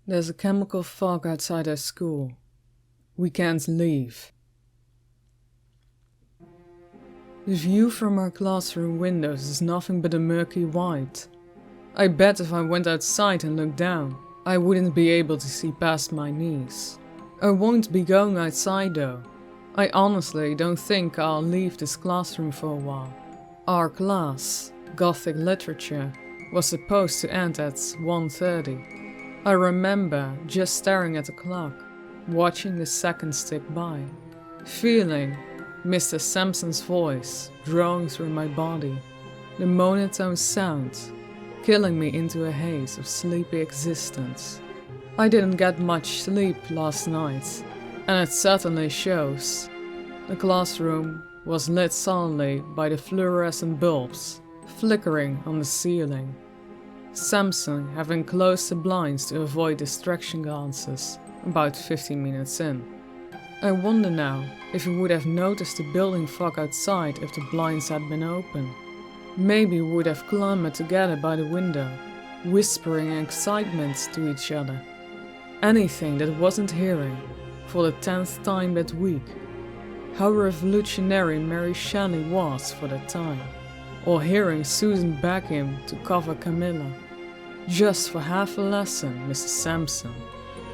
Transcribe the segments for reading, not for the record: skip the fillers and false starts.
There's a chemical fog outside our school. We can't leave. The view from our classroom windows is nothing but a murky white. I bet if I went outside and looked down, I wouldn't be able to see past my knees. I won't be going outside though. I honestly don't think I'll leave this classroom for a while. Our class, Gothic Literature, was supposed to end at 1:30. I remember just staring at the clock, watching the seconds tick by, feeling Mr. Sampson's voice drone through my body, the monotone sound killing me into a haze of sleepy existence. I didn't get much sleep last night, and it certainly shows. The classroom was lit sullenly by the fluorescent bulbs flickering on the ceiling. Sampson having closed the blinds to avoid distraction glances about 15 minutes in. I wonder now if he would have noticed the building fog outside if the blinds had been open. Maybe we would have clamoured together by the window, whispering excitement to each other. Anything that wasn't hearing for the 10th time that week. How revolutionary Mary Shelley was for that time. Or hearing Susan beg him to cover Camilla. Just for half a lesson, Mrs. Sampson.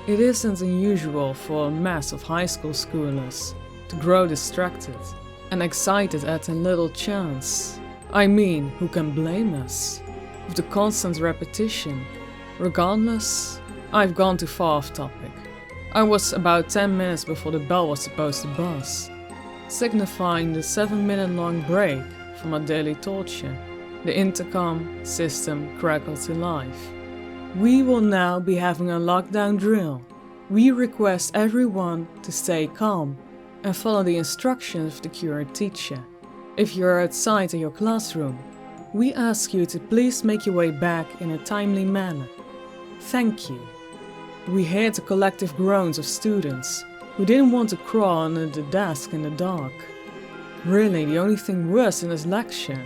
It isn't unusual for a mass of high school schoolers to grow distracted and excited at a little chance. I mean, who can blame us? With the constant repetition. Regardless, I've gone too far off topic. I was about 10 minutes before the bell was supposed to buzz, signifying the 7-minute long break from our daily torture. The intercom system crackled to life. We will now be having a lockdown drill. We request everyone to stay calm and follow the instructions of the current teacher. If you are outside of your classroom, we ask you to please make your way back in a timely manner. Thank you. We heard the collective groans of students who didn't want to crawl under the desk in the dark. Really, the only thing worse in this lecture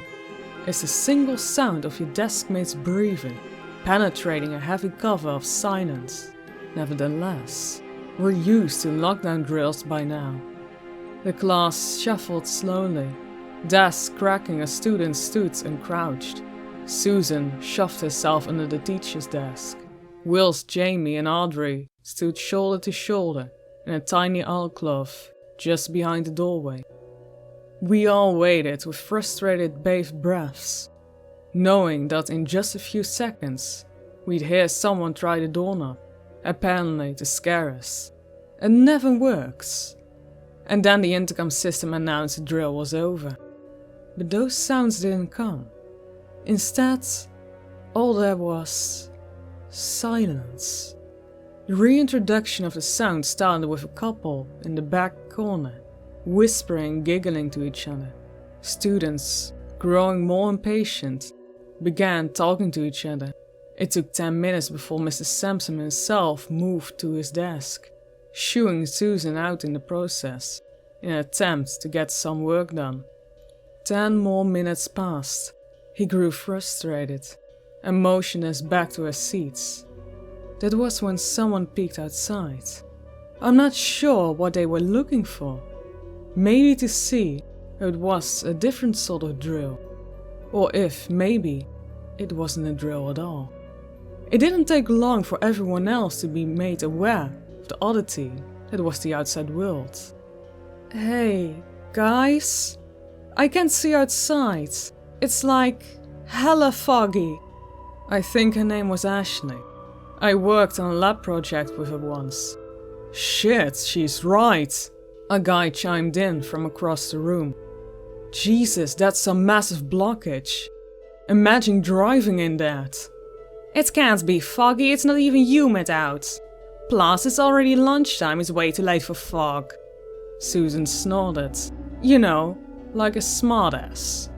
is the single sound of your deskmates breathing, penetrating a heavy cover of silence. Nevertheless, we're used to lockdown drills by now. The class shuffled slowly, desks cracking as students stood and crouched. Susan shoved herself under the teacher's desk, whilst Jamie and Audrey stood shoulder to shoulder in a tiny alcove just behind the doorway. We all waited with frustrated bated breaths, knowing that in just a few seconds we'd hear someone try the doorknob, apparently to scare us. It never works. And then the intercom system announced the drill was over. But those sounds didn't come. Instead, all there was silence. The reintroduction of the sound started with a couple in the back corner, whispering and giggling to each other. Students, growing more impatient, began talking to each other. It took 10 minutes before Mr. Sampson himself moved to his desk, shooing Susan out in the process, in an attempt to get some work done. 10 more minutes passed. He grew frustrated and motioned us back to our seats. That was when someone peeked outside. I'm not sure what they were looking for. Maybe to see if it was a different sort of drill, or if maybe it wasn't a drill at all. It didn't take long for everyone else to be made aware of the oddity that was the outside world. Hey, guys, I can't see outside. It's like hella foggy. I think her name was Ashley. I worked on a lab project with her once. Shit, she's right. A guy chimed in from across the room. Jesus, that's some massive blockage. Imagine driving in that. It can't be foggy, it's not even humid out. Plus, it's already lunchtime, it's way too late for fog. Susan snorted. You know, like a smartass.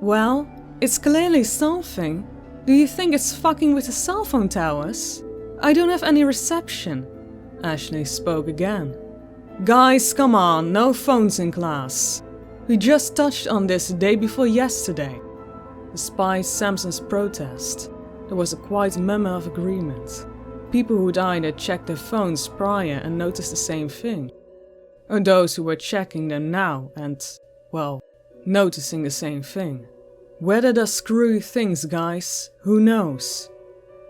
Well, it's clearly something. Do you think it's fucking with the cell phone towers? I don't have any reception. Ashley spoke again. Guys, come on, no phones in class. We just touched on this the day before yesterday. Despite Samson's protest, there was a quiet murmur of agreement. People who'd either checked their phones prior and noticed the same thing, or those who were checking them now and, well, noticing the same thing. Weather does screwy things, guys, who knows?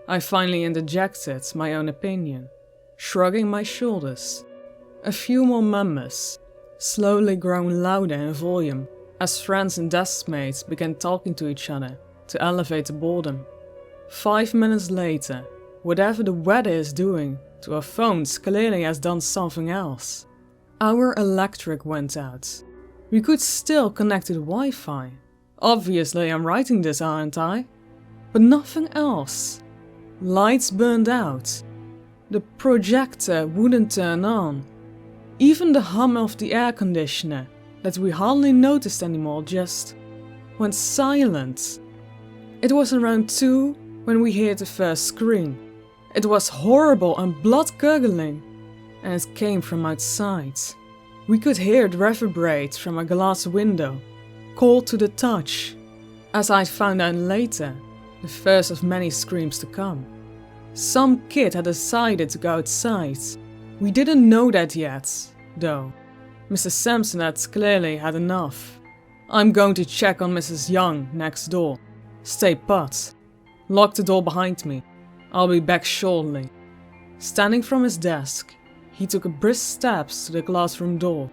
I finally interjected my own opinion, shrugging my shoulders. A few more murmurs, slowly growing louder in volume as friends and deskmates began talking to each other to elevate the boredom. 5 minutes later, whatever the weather is doing to our phones clearly has done something else. Our electric went out. We could still connect to the Wi-Fi. Obviously I'm writing this, aren't I? But nothing else. Lights burned out. The projector wouldn't turn on. Even the hum of the air conditioner, that we hardly noticed anymore, just went silent. It was around 2 when we heard the first scream. It was horrible and blood-gurgling, and it came from outside. We could hear it reverberate from a glass window, cold to the touch. As I found out later, the first of many screams to come. Some kid had decided to go outside. We didn't know that yet, though. Mr. Sampson had clearly had enough. I'm going to check on Mrs. Young next door. Stay put. Lock the door behind me. I'll be back shortly. Standing from his desk, he took brisk steps to the classroom door,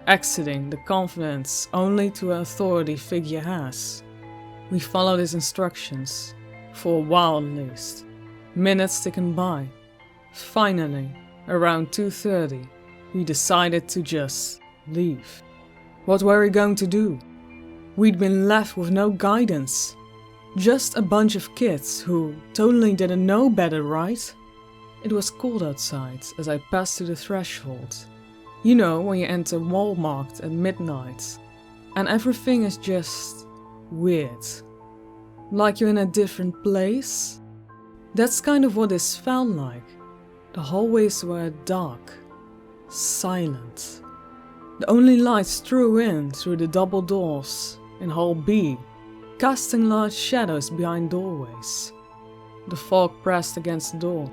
exiting the confidence only to an authority figure has. We followed his instructions, for a while at least. Minutes ticking by. Finally, around 2:30, we decided to just leave. What were we going to do? We'd been left with no guidance. Just a bunch of kids who totally didn't know better, right? It was cold outside as I passed through the threshold. You know, when you enter Walmart at midnight, and everything is just weird. Like you're in a different place? That's kind of what this felt like. The hallways were dark, silent. The only lights threw in through the double doors in Hall B, casting large shadows behind doorways. The fog pressed against the door,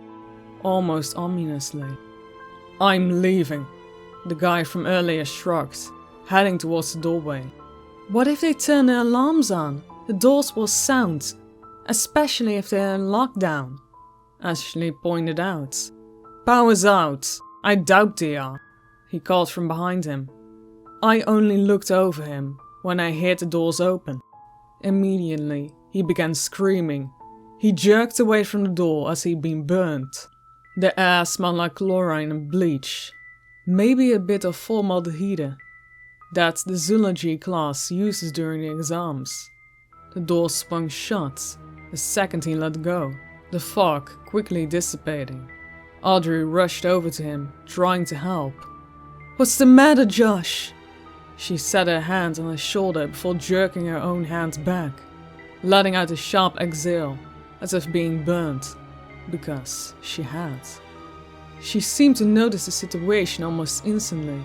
almost ominously. I'm leaving, the guy from earlier shrugged, heading towards the doorway. What if they turn their alarms on? The doors will sound, especially if they're in lockdown, Ashley pointed out. Power's out. I doubt they are, he called from behind him. I only looked over him when I heard the doors open. Immediately, he began screaming. He jerked away from the door as he'd been burnt. The air smelled like chlorine and bleach. Maybe a bit of formaldehyde that the zoology class uses during the exams. The door swung shut the second he let go, the fog quickly dissipating. Audrey rushed over to him, trying to help. What's the matter, Josh? She set her hand on his shoulder before jerking her own hand back, letting out a sharp exhale, as if being burnt, because she had. She seemed to notice the situation almost instantly,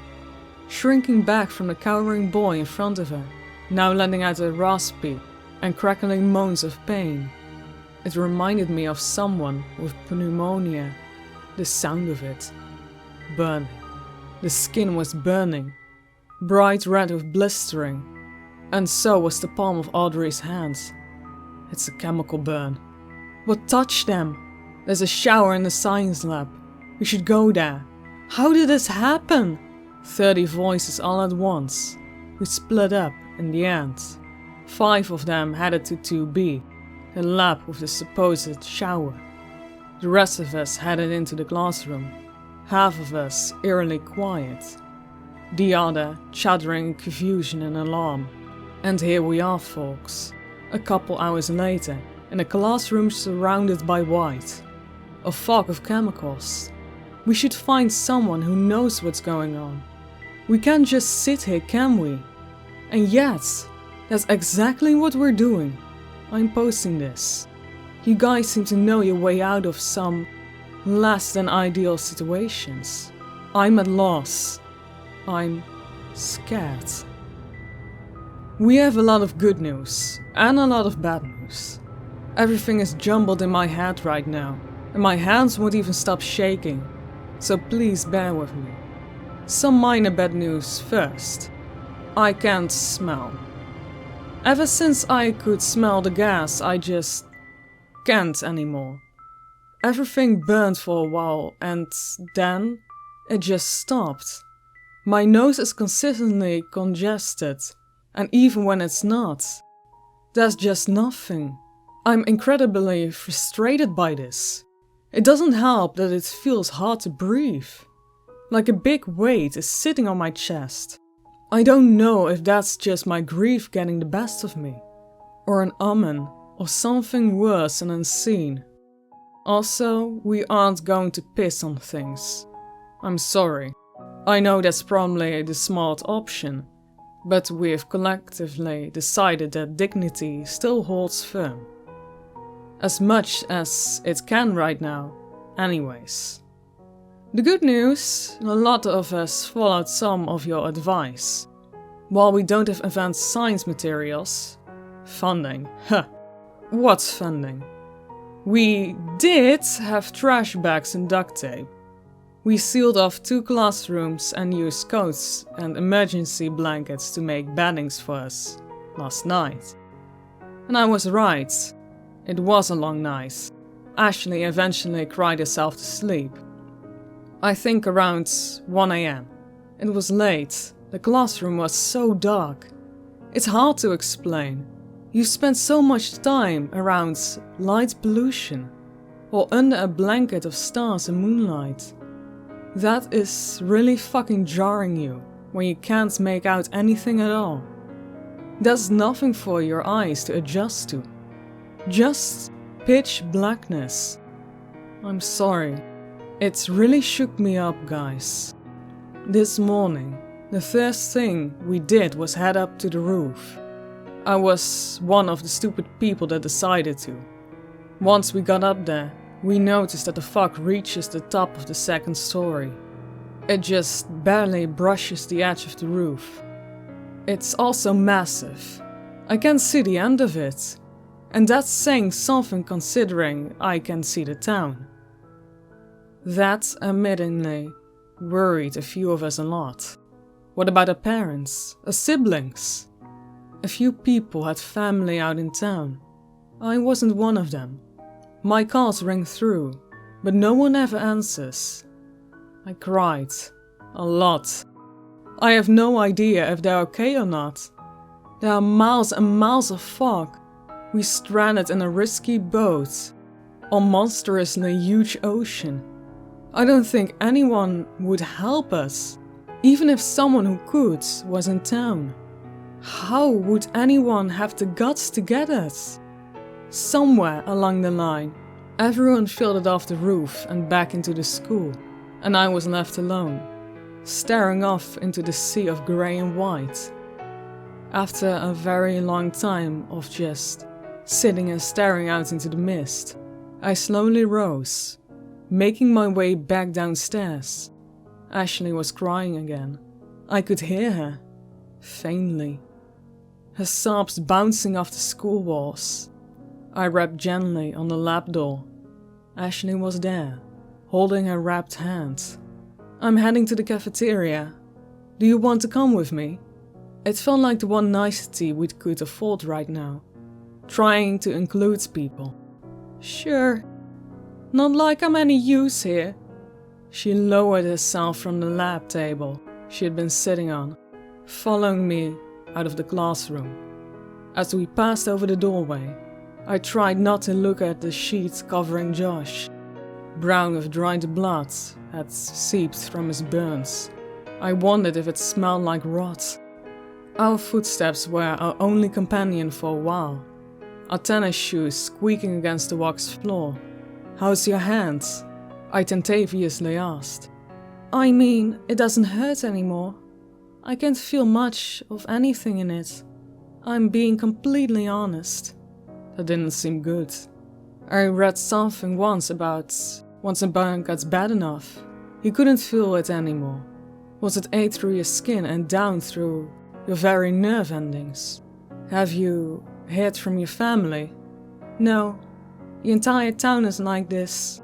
shrinking back from the cowering boy in front of her, now letting out a raspy and crackling moans of pain. It reminded me of someone with pneumonia, the sound of it. Burning. The skin was burning, bright red with blistering, and so was the palm of Audrey's hands. It's a chemical burn. What touched them? There's a shower in the science lab. We should go there. How did this happen? 30 voices all at once. We split up in the end. 5 of them headed to 2B, the lab with the supposed shower. The rest of us headed into the classroom. Half of us eerily quiet, the other chattering in confusion and alarm. And here we are, folks, a couple hours later, in a classroom surrounded by white, a fog of chemicals. We should find someone who knows what's going on. We can't just sit here, can we? And yet, that's exactly what we're doing. I'm posting this. You guys seem to know your way out of some less than ideal situations. I'm at loss. I'm scared. We have a lot of good news, and a lot of bad news. Everything is jumbled in my head right now, and my hands won't even stop shaking, so please bear with me. Some minor bad news first. I can't smell. Ever since I could smell the gas, I just can't anymore. Everything burned for a while, and then it just stopped. My nose is consistently congested, and even when it's not, there's just nothing. I'm incredibly frustrated by this. It doesn't help that it feels hard to breathe. Like a big weight is sitting on my chest. I don't know if that's just my grief getting the best of me, or an omen, or something worse and unseen. Also, we aren't going to piss on things. I'm sorry. I know that's probably the smart option, but we've collectively decided that dignity still holds firm. As much as it can right now, anyways. The good news, a lot of us followed some of your advice. While we don't have advanced science materials, funding, what's funding? We did have trash bags and duct tape. We sealed off 2 classrooms and used coats and emergency blankets to make beddings for us last night. And I was right. It was a long night. Ashley eventually cried herself to sleep. I think around 1 AM. It was late. The classroom was so dark. It's hard to explain. You spend so much time around light pollution or under a blanket of stars and moonlight. That is really fucking jarring you when you can't make out anything at all. There's nothing for your eyes to adjust to. Just pitch blackness. I'm sorry. It really shook me up, guys. This morning, the first thing we did was head up to the roof. I was one of the stupid people that decided to. Once we got up there, we noticed that the fog reaches the top of the 2nd story. It just barely brushes the edge of the roof. It's also massive. I can see the end of it. And that's saying something considering I can see the town. That, admittingly, worried a few of us a lot. What about our parents, our siblings? A few people had family out in town. I wasn't one of them. My calls ring through, but no one ever answers. I cried. A lot. I have no idea if they're okay or not. There are miles and miles of fog. We stranded in a risky boat on monstrously huge ocean. I don't think anyone would help us, even if someone who could was in town. How would anyone have the guts to get us? Somewhere along the line, everyone filtered off the roof and back into the school, and I was left alone, staring off into the sea of grey and white. After a very long time of just sitting and staring out into the mist, I slowly rose, making my way back downstairs. Ashley was crying again. I could hear her, faintly. Her sobs bouncing off the school walls. I rapped gently on the lab door. Ashley was there, holding her wrapped hand. I'm heading to the cafeteria. Do you want to come with me? It felt like the one nicety we could afford right now. Trying to include people. Sure. Not like I'm any use here. She lowered herself from the lab table she had been sitting on, following me out of the classroom. As we passed over the doorway, I tried not to look at the sheet covering Josh. Brown with dried blood had seeped from his burns. I wondered if it smelled like rot. Our footsteps were our only companion for a while. Our tennis shoes squeaking against the waxed floor. How's your hand? I tentatively asked. I mean, it doesn't hurt anymore. I can't feel much of anything in it. I'm being completely honest. That didn't seem good. I read something once about once a burn gets bad enough, you couldn't feel it anymore. Once it ate through your skin and down through your very nerve endings. Have you heard from your family? No, the entire town is like this.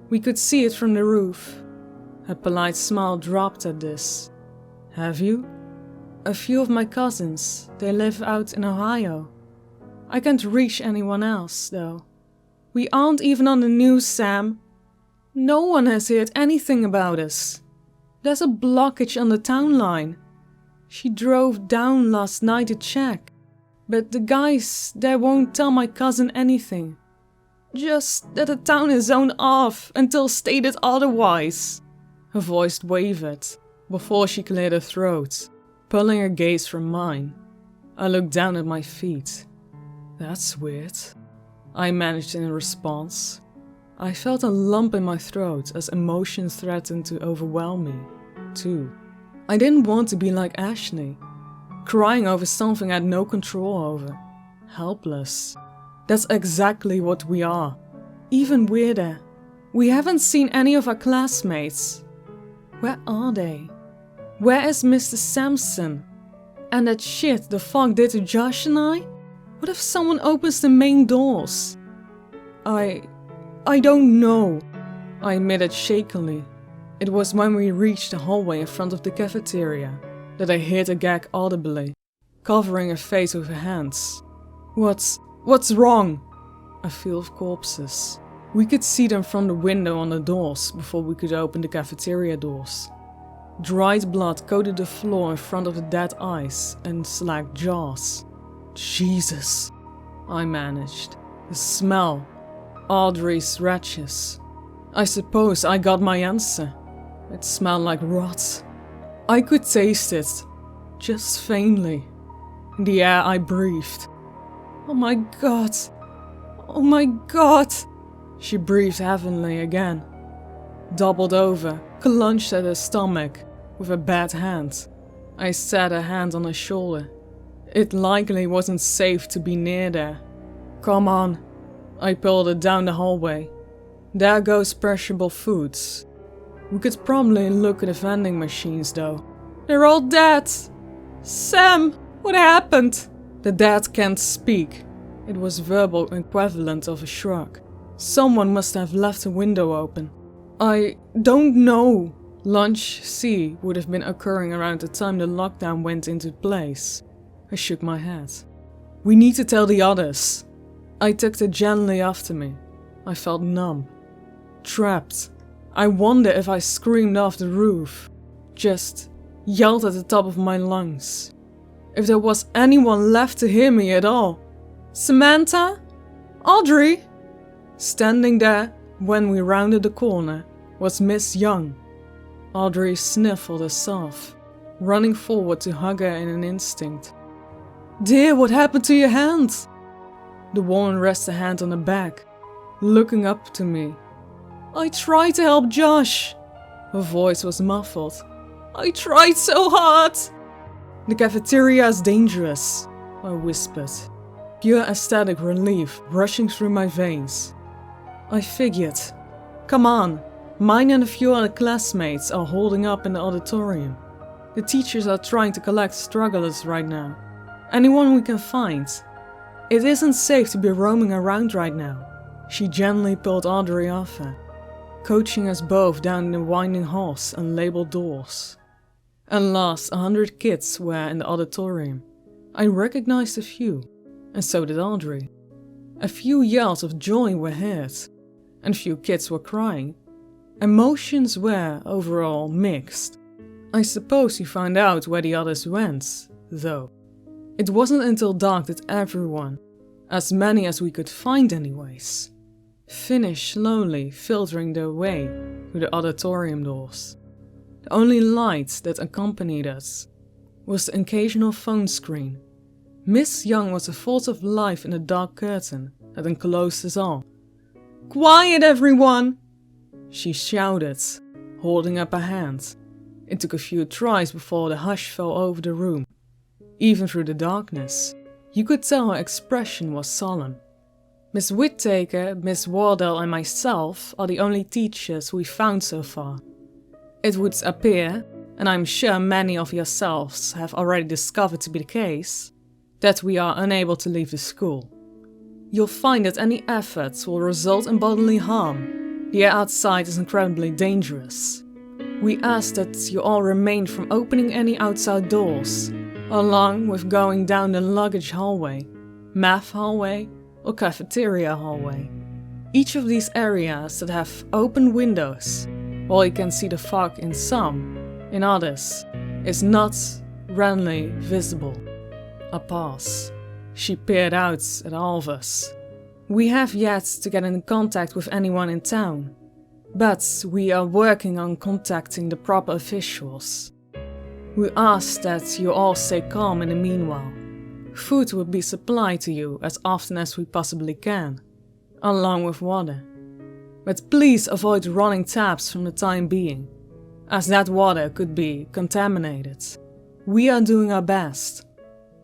We could see it from the roof. Her polite smile dropped at this. Have you? A few of my cousins, they live out in Ohio. I can't reach anyone else, though. We aren't even on the news, Sam. No one has heard anything about us. There's a blockage on the town line. She drove down last night to check, but the guys there won't tell my cousin anything. Just that the town is zoned off until stated otherwise. Her voice wavered before she cleared her throat, pulling her gaze from mine. I looked down at my feet. That's weird, I managed in response. I felt a lump in my throat as emotion threatened to overwhelm me, too. I didn't want to be like Ashley, crying over something I had no control over. Helpless. That's exactly what we are. Even weirder. We haven't seen any of our classmates. Where are they? Where is Mr. Sampson? And that shit the fog did to Josh and I? What if someone opens the main doors? I don't know, I admitted shakily. It was when we reached the hallway in front of the cafeteria that I heard her gag audibly, covering her face with her hands. What's wrong? A field of corpses. We could see them from the window on the doors before we could open the cafeteria doors. Dried blood coated the floor in front of the dead eyes and slack jaws. Jesus, I managed. The smell. Audrey's wretches. I suppose I got my answer. It smelled like rot. I could taste it, just faintly, in the air I breathed. Oh my God! Oh my God! She breathed heavily again. Doubled over, clutched at her stomach with a bad hand. I set her hand on her shoulder. It likely wasn't safe to be near there. Come on. I pulled her down the hallway. There goes perishable foods. We could probably look at the vending machines though. They're all dead! Sam! What happened? The dead can't speak. It was verbal equivalent of a shrug. Someone must have left the window open. I don't know. Lunch C would have been occurring around the time the lockdown went into place. I shook my head. We need to tell the others. I tucked her gently after me. I felt numb. Trapped. I wonder if I screamed off the roof. Just yelled at the top of my lungs. If there was anyone left to hear me at all. Samantha? Audrey? Standing there, when we rounded the corner, was Miss Young. Audrey sniffled herself, running forward to hug her in an instinct. Dear, what happened to your hand? The woman rested a hand on her back, looking up to me. I tried to help Josh. Her voice was muffled. I tried so hard. The cafeteria is dangerous, I whispered, pure aesthetic relief rushing through my veins. I figured. Come on, mine and a few other classmates are holding up in the auditorium. The teachers are trying to collect strugglers right now. Anyone we can find. It isn't safe to be roaming around right now. She gently pulled Audrey off her, coaching us both down the winding halls and labeled doors. At last 100 kids were in the auditorium. I recognized a few, and so did Audrey. A few yells of joy were heard, and a few kids were crying. Emotions were, overall, mixed. I suppose we found out where the others went, though. It wasn't until dark that everyone, as many as we could find anyways, finished slowly filtering their way through the auditorium doors. The only light that accompanied us was the occasional phone screen. Miss Young was a force of life in the dark curtain that enclosed us all. Quiet, everyone! She shouted, holding up her hand. It took a few tries before the hush fell over the room. Even through the darkness, you could tell her expression was solemn. Miss Whittaker, Miss Waldo and myself are the only teachers we found so far. It would appear, and I'm sure many of yourselves have already discovered to be the case, that we are unable to leave the school. You'll find that any efforts will result in bodily harm. The air outside is incredibly dangerous. We ask that you all refrain from opening any outside doors, along with going down the luggage hallway, math hallway, or cafeteria hallway. Each of these areas that have open windows, while you can see the fog in some, in others, is not readily visible. A pause. She peered out at all of us. We have yet to get in contact with anyone in town, but we are working on contacting the proper officials. We ask that you all stay calm in the meanwhile. Food will be supplied to you as often as we possibly can, along with water. But please avoid running taps from the time being, as that water could be contaminated. We are doing our best,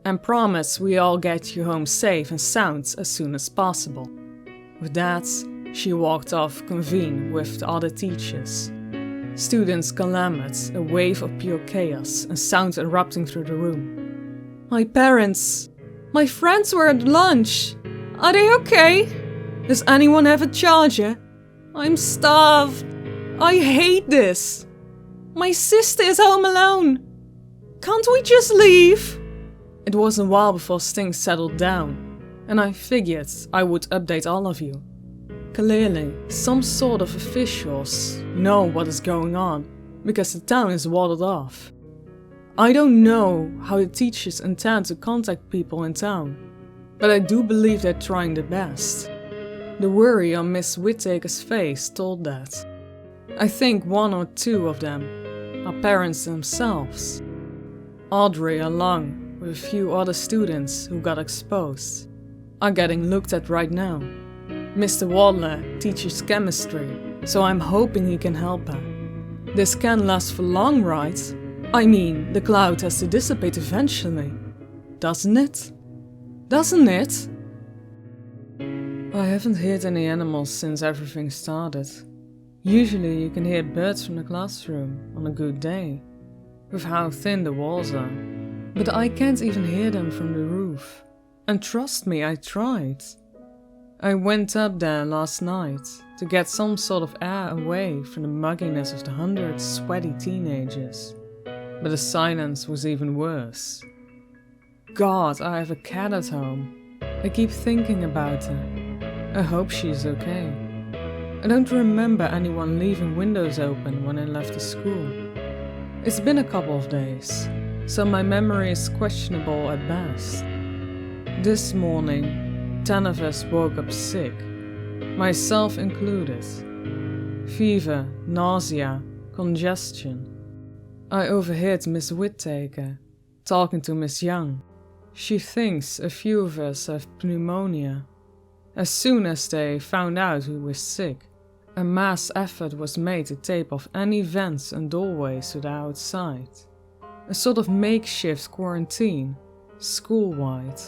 and promise we all get you home safe and sound as soon as possible. With that, she walked off convene with the other teachers. Students clamored, a wave of pure chaos and sound erupting through the room. My parents! My friends were at lunch! Are they okay? Does anyone have a charger? I'm starved! I hate this! My sister is home alone! Can't we just leave? It was a while before things settled down, and I figured I would update all of you. Clearly, some sort of officials know what is going on, because the town is warded off. I don't know how the teachers intend to contact people in town, but I do believe they're trying their best. The worry on Miss Whittaker's face told that. I think one or two of them are parents themselves. Audrey, along with a few other students who got exposed, are getting looked at right now. Mr. Waldo teaches chemistry, so I'm hoping he can help her. This can't last for long, right? I mean, the cloud has to dissipate eventually. Doesn't it? Doesn't it? I haven't heard any animals since everything started. Usually you can hear birds from the classroom on a good day, with how thin the walls are. But I can't even hear them from the roof. And trust me, I tried. I went up there last night to get some sort of air away from the mugginess of the 100 sweaty teenagers. But the silence was even worse. God, I have a cat at home. I keep thinking about her. I hope she's okay. I don't remember anyone leaving windows open when I left the school. It's been a couple of days, so my memory is questionable at best. This morning, 10 of us woke up sick, myself included. Fever, nausea, congestion. I overheard Miss Whittaker talking to Miss Young. She thinks a few of us have pneumonia. As soon as they found out who was sick, a mass effort was made to tape off any vents and doorways to the outside. A sort of makeshift quarantine, school-wide.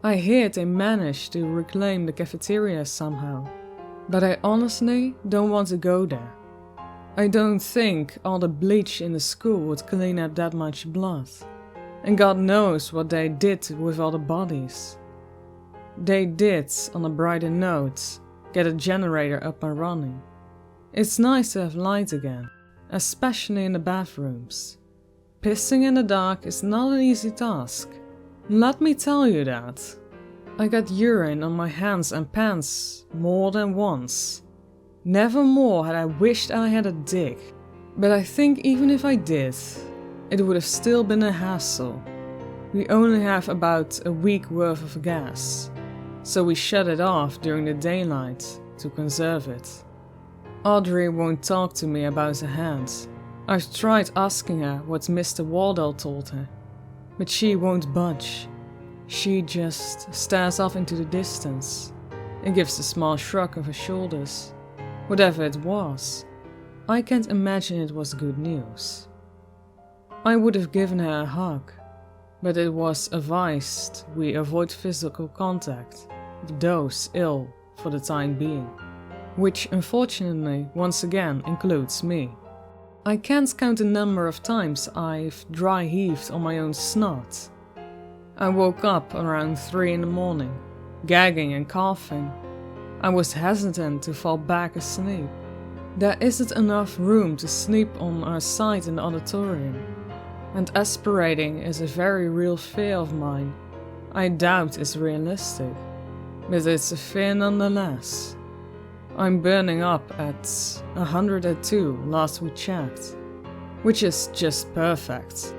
I heard they managed to reclaim the cafeteria somehow, but I honestly don't want to go there. I don't think all the bleach in the school would clean up that much blood. And God knows what they did with all the bodies. They did, on a brighter note, get a generator up and running. It's nice to have light again, especially in the bathrooms. Pissing in the dark is not an easy task. Let me tell you that. I got urine on my hands and pants more than once. Never more had I wished I had a dick, but I think even if I did, it would have still been a hassle. We only have about a week worth of gas, so we shut it off during the daylight to conserve it. Audrey won't talk to me about her hands. I've tried asking her what Mr. Waldo told her, but she won't budge. She just stares off into the distance and gives a small shrug of her shoulders. Whatever it was, I can't imagine it was good news. I would have given her a hug, but it was advised we avoid physical contact with those ill for the time being, which unfortunately once again includes me. I can't count the number of times I've dry heaved on my own snot. I woke up around 3 in the morning, gagging and coughing. I was hesitant to fall back asleep. There isn't enough room to sleep on our side in the auditorium, and aspirating is a very real fear of mine. I doubt it's realistic, but it's a fear nonetheless. I'm burning up at 102 last we checked, which is just perfect.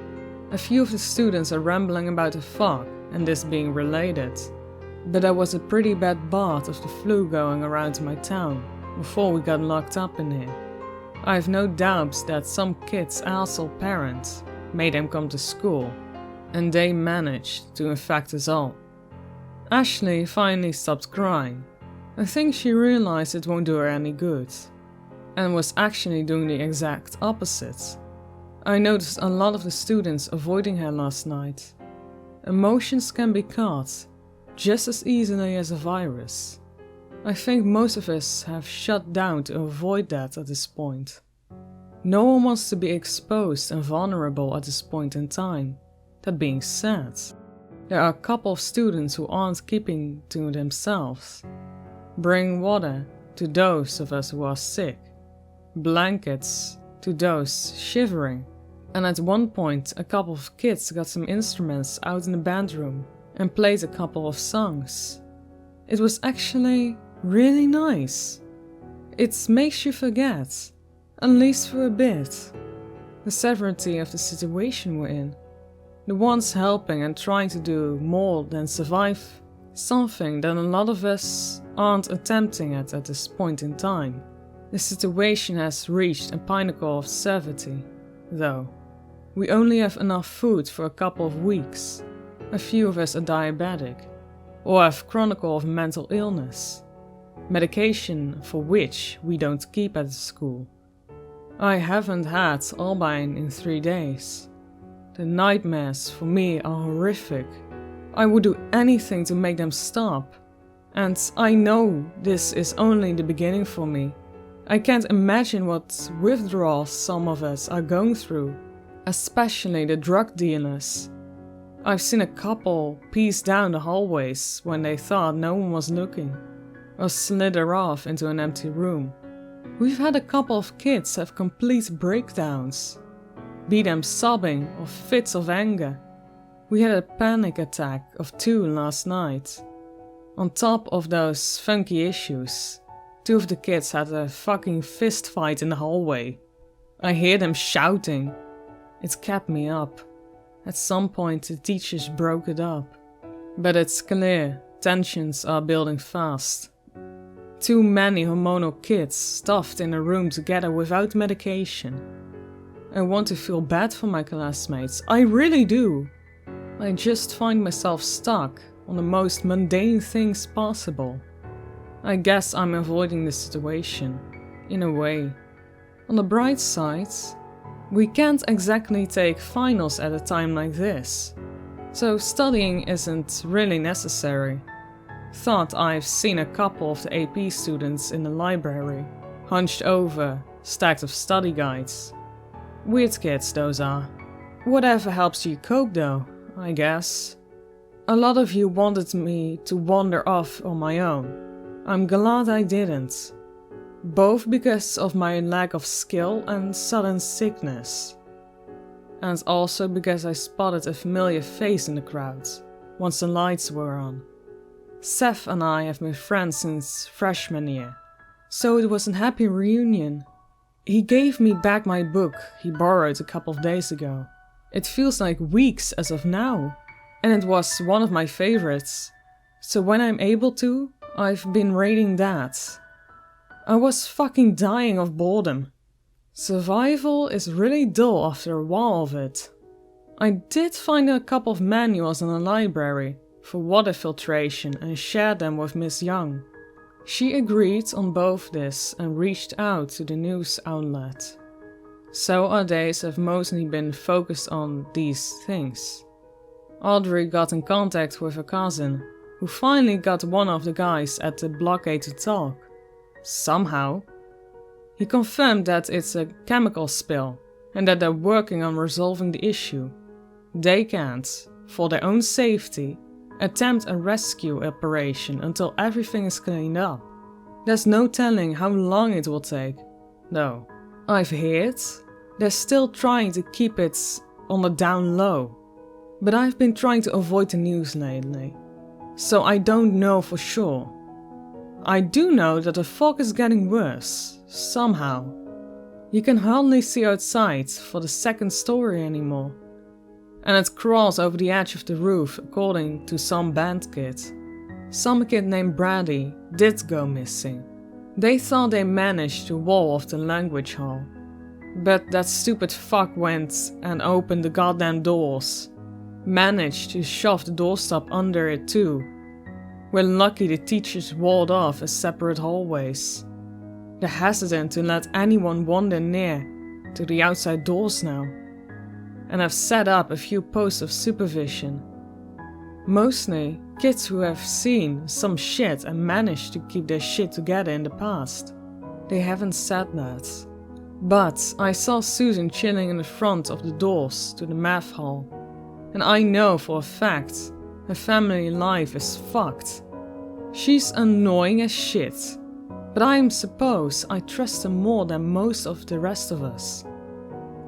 A few of the students are rambling about the fog and this being related, but there was a pretty bad bout of the flu going around my town before we got locked up in here. I have no doubts that some kid's asshole parents made them come to school, and they managed to infect us all. Ashley finally stopped crying. I think she realized it won't do her any good, and was actually doing the exact opposite. I noticed a lot of the students avoiding her last night. Emotions can be caught just as easily as a virus. I think most of us have shut down to avoid that at this point. No one wants to be exposed and vulnerable at this point in time. That being said, there are a couple of students who aren't keeping to themselves. Bring water to those of us who are sick, blankets to those shivering, and at one point a couple of kids got some instruments out in the bandroom and played a couple of songs. It was actually really nice. It makes you forget, at least for a bit, the severity of the situation we're in. The ones helping and trying to do more than survive something that a lot of us aren't attempting at this point in time. The situation has reached a pinnacle of severity, though. We only have enough food for a couple of weeks. A few of us are diabetic, or have chronicle of mental illness, medication for which we don't keep at the school. I haven't had Albine in 3 days. The nightmares for me are horrific. I would do anything to make them stop. And I know this is only the beginning for me. I can't imagine what withdrawals some of us are going through, especially the drug dealers. I've seen a couple piece down the hallways when they thought no one was looking, or slither off into an empty room. We've had a couple of kids have complete breakdowns, be them sobbing or fits of anger. We had a panic attack of 2 last night. On top of those funky issues, 2 of the kids had a fucking fist fight in the hallway. I hear them shouting. It kept me up. At some point the teachers broke it up. But it's clear tensions are building fast. Too many hormonal kids stuffed in a room together without medication. I want to feel bad for my classmates, I really do. I just find myself stuck on the most mundane things possible. I guess I'm avoiding the situation, in a way. On the bright side, we can't exactly take finals at a time like this, so studying isn't really necessary. Thought I've seen a couple of the AP students in the library, hunched over stacks of study guides. Weird kids those are. Whatever helps you cope though, I guess. A lot of you wanted me to wander off on my own. I'm glad I didn't. Both because of my lack of skill and sudden sickness. And also because I spotted a familiar face in the crowd, once the lights were on. Seth and I have been friends since freshman year, so it was a happy reunion. He gave me back my book he borrowed a couple of days ago. It feels like weeks as of now, and it was one of my favorites, so when I'm able to, I've been reading that. I was fucking dying of boredom. Survival is really dull after a while of it. I did find a couple of manuals in the library for water filtration and shared them with Miss Young. She agreed on both this and reached out to the news outlet. So our days have mostly been focused on these things. Audrey got in contact with her cousin, who finally got one of the guys at the blockade to talk. Somehow. He confirmed that it's a chemical spill and that they're working on resolving the issue. They can't, for their own safety, attempt a rescue operation until everything is cleaned up. There's no telling how long it will take. No, I've heard they're still trying to keep it on the down low. But I've been trying to avoid the news lately, so I don't know for sure. I do know that the fog is getting worse, somehow. You can hardly see outside for the second story anymore. And it crawls over the edge of the roof according to some band kid. Some kid named Brady did go missing. They thought they managed to wall off the language hall. But that stupid fuck went and opened the goddamn doors. Managed to shove the doorstop under it too. We're lucky the teachers walled off as separate hallways. They're hesitant to let anyone wander near to the outside doors now. And I've set up a few posts of supervision. Mostly kids who have seen some shit and managed to keep their shit together in the past. They haven't said that. But I saw Susan chilling in the front of the doors to the math hall. And I know for a fact her family life is fucked. She's annoying as shit, but I suppose I trust her more than most of the rest of us.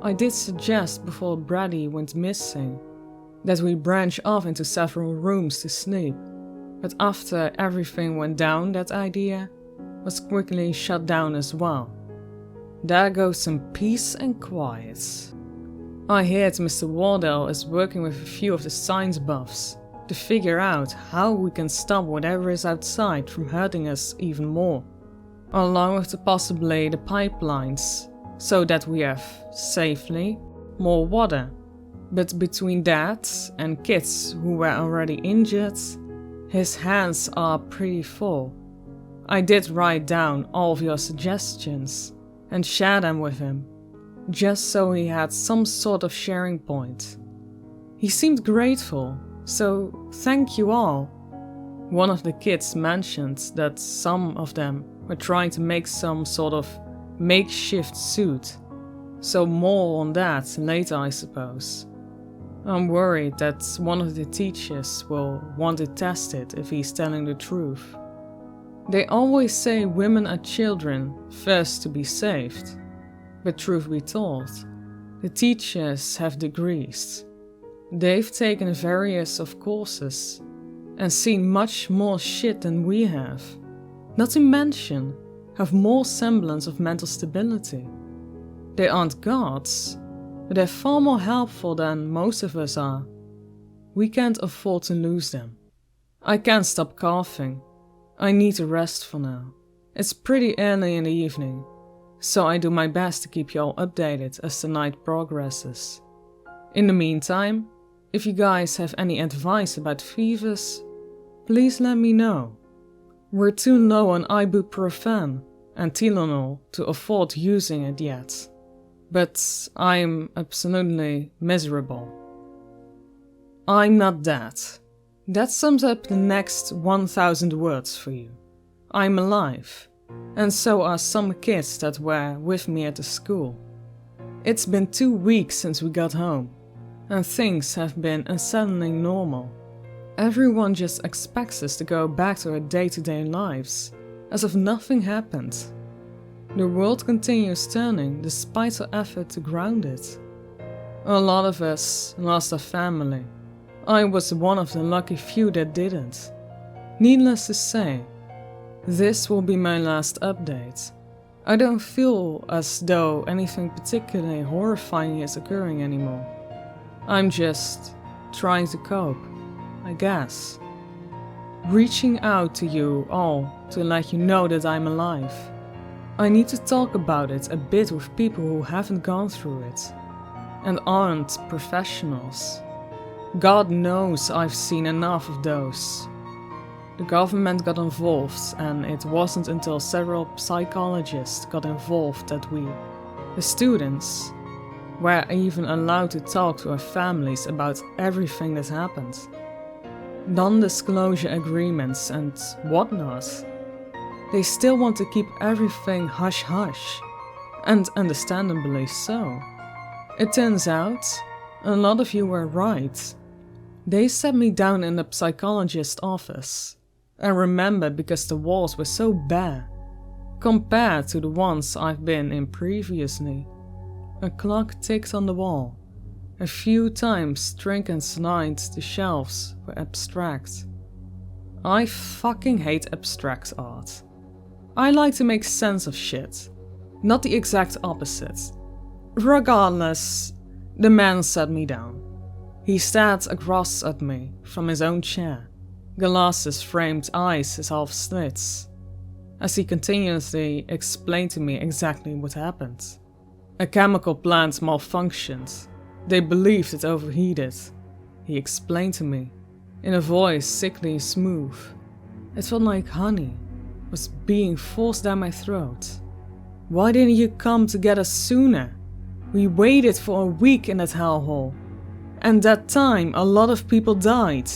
I did suggest before Brady went missing that we branch off into several rooms to sleep, but after everything went down, that idea was quickly shut down as well. There goes some peace and quiet. I heard Mr. Waldo is working with a few of the science buffs to figure out how we can stop whatever is outside from hurting us even more, along with possibly the pipelines, so that we have, safely, more water. But between that and kids who were already injured, his hands are pretty full. I did write down all of your suggestions and share them with him, just so he had some sort of sharing point. He seemed grateful, so thank you all. One of the kids mentioned that some of them were trying to make some sort of makeshift suit, so more on that later, I suppose. I'm worried that one of the teachers will want to test it if he's telling the truth. They always say women are children first to be saved. But truth be told, the teachers have degrees. They've taken various of courses and seen much more shit than we have. Not to mention, have more semblance of mental stability. They aren't gods, but they're far more helpful than most of us are. We can't afford to lose them. I can't stop coughing. I need to rest for now. It's pretty early in the evening, so I do my best to keep you all updated as the night progresses. In the meantime, if you guys have any advice about fevers, please let me know. We're too low on ibuprofen and Tylenol to afford using it yet, but I'm absolutely miserable. I'm not dead. That sums up the next 1000 words for you. I'm alive. And so are some kids that were with me at the school. It's been 2 weeks since we got home, and things have been unsettlingly normal. Everyone just expects us to go back to our day-to-day lives, as if nothing happened. The world continues turning despite our effort to ground it. A lot of us lost our family. I was one of the lucky few that didn't. Needless to say, this will be my last update. I don't feel as though anything particularly horrifying is occurring anymore. I'm just trying to cope, I guess. Reaching out to you all to let you know that I'm alive. I need to talk about it a bit with people who haven't gone through it and aren't professionals. God knows I've seen enough of those. The government got involved, and it wasn't until several psychologists got involved that we, the students, were even allowed to talk to our families about everything that happened. Non-disclosure agreements and whatnot. They still want to keep everything hush-hush, and understandably so. It turns out, a lot of you were right. They sat me down in the psychologist's office. I remember because the walls were so bare, compared to the ones I've been in previously. A clock ticked on the wall. A few times drink and slide the shelves were abstract. I fucking hate abstract art. I like to make sense of shit, not the exact opposite. Regardless, the man sat me down. He stared across at me from his own chair, glasses framed eyes as half slits, as he continuously explained to me exactly what happened. A chemical plant malfunctioned. They believed it overheated. He explained to me, in a voice sickly smooth. It felt like honey was being forced down my throat. Why didn't you come to get us sooner? We waited for a week in that hellhole. And that time a lot of people died.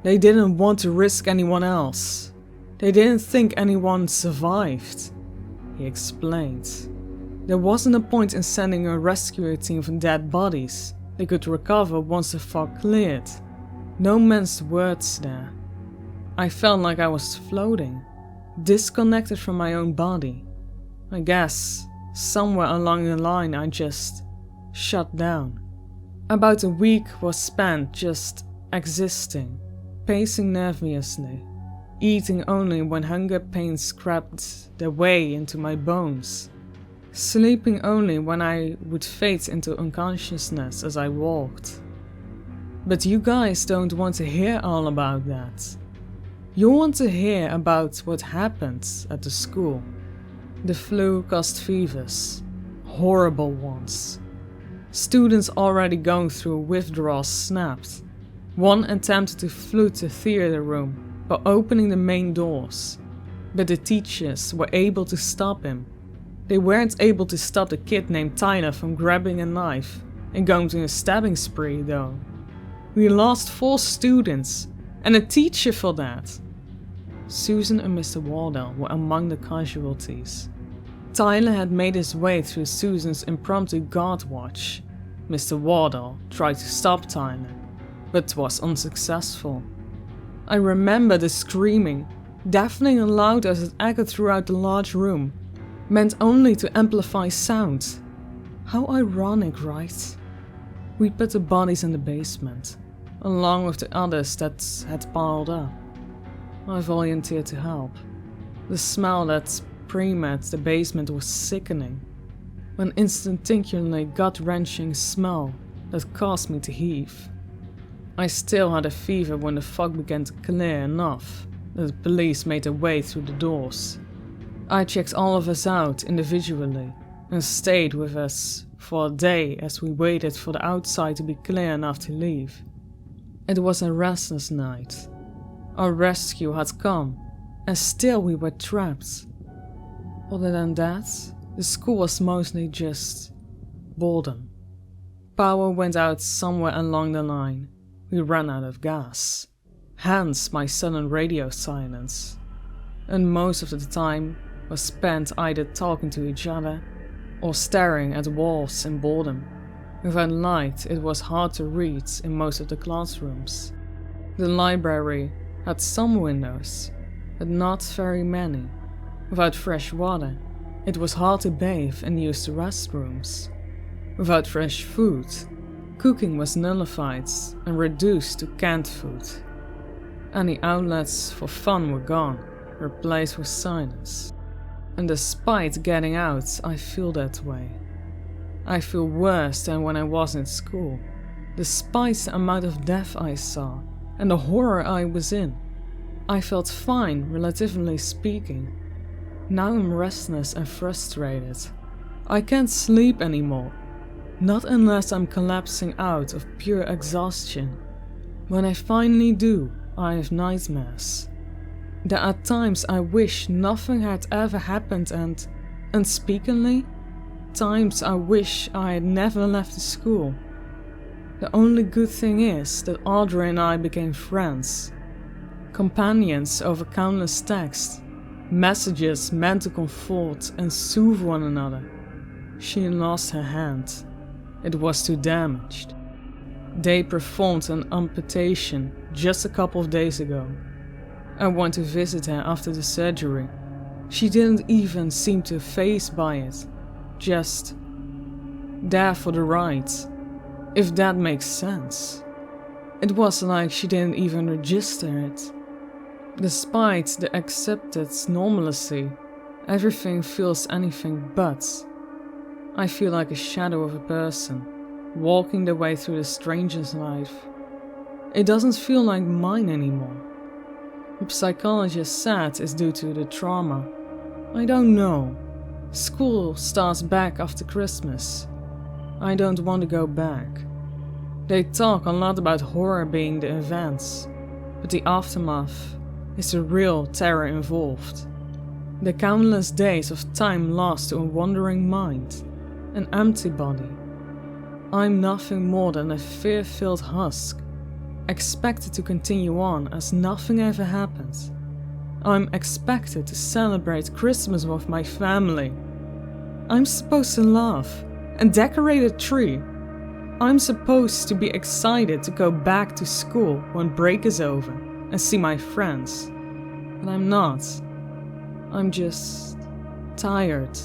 They didn't want to risk anyone else. They didn't think anyone survived. He explained. There wasn't a point in sending a rescue team for dead bodies. They could recover once the fog cleared. No man's words there. I felt like I was floating, disconnected from my own body. I guess somewhere along the line I just shut down. About a week was spent just existing, pacing nervously, eating only when hunger pains crept their way into my bones, sleeping only when I would fade into unconsciousness as I walked. But you guys don't want to hear all about that. You want to hear about what happened at the school. The flu caused fevers, horrible ones. Students already going through withdrawals snapped. One attempted to flood the theater room by opening the main doors, but the teachers were able to stop him. They weren't able to stop the kid named Tyler from grabbing a knife and going to a stabbing spree though. We lost 4 students and a teacher for that. Susan and Mr Waldo were among the casualties. Tyler had made his way through Susan's impromptu guard watch. Mr Waldo tried to stop Tyler, but was unsuccessful. I remember the screaming, deafening and loud as it echoed throughout the large room, meant only to amplify sound. How ironic, right? We put the bodies in the basement, along with the others that had piled up. I volunteered to help. The smell that pre-met the basement was sickening, an instinctually gut-wrenching smell that caused me to heave. I still had a fever when the fog began to clear enough that the police made their way through the doors. I checked all of us out individually and stayed with us for a day as we waited for the outside to be clear enough to leave. It was a restless night. Our rescue had come, and still we were trapped. Other than that, the school was mostly just boredom. Power went out somewhere along the line. We ran out of gas. Hence my sudden radio silence. And most of the time was spent either talking to each other or staring at walls in boredom. Without light, it was hard to read in most of the classrooms. The library had some windows, but not very many. Without fresh water, it was hard to bathe and use the restrooms. Without fresh food, cooking was nullified and reduced to canned food. Any outlets for fun were gone, replaced with silence. And despite getting out, I feel that way. I feel worse than when I was in school, despite the amount of death I saw and the horror I was in. I felt fine, relatively speaking. Now I'm restless and frustrated. I can't sleep anymore, not unless I'm collapsing out of pure exhaustion. When I finally do, I have nightmares. There are times I wish nothing had ever happened and, unspeakably, times I wish I had never left the school. The only good thing is that Audrey and I became friends. Companions over countless texts, messages meant to comfort and soothe one another. She lost her hand. It was too damaged. They performed an amputation just a couple of days ago. I went to visit her after the surgery. She didn't even seem too fazed by it, just there for the ride, if that makes sense. It was like she didn't even register it. Despite the accepted normalcy, everything feels anything but. I feel like a shadow of a person, walking their way through the stranger's life. It doesn't feel like mine anymore. The psychologist said it's due to the trauma. I don't know. School starts back after Christmas. I don't want to go back. They talk a lot about horror being the events, but the aftermath is the real terror involved. The countless days of time lost to a wandering mind, an empty body. I'm nothing more than a fear-filled husk, expected to continue on as nothing ever happened. I'm expected to celebrate Christmas with my family. I'm supposed to laugh and decorate a tree. I'm supposed to be excited to go back to school when break is over and see my friends. But I'm not. I'm just tired.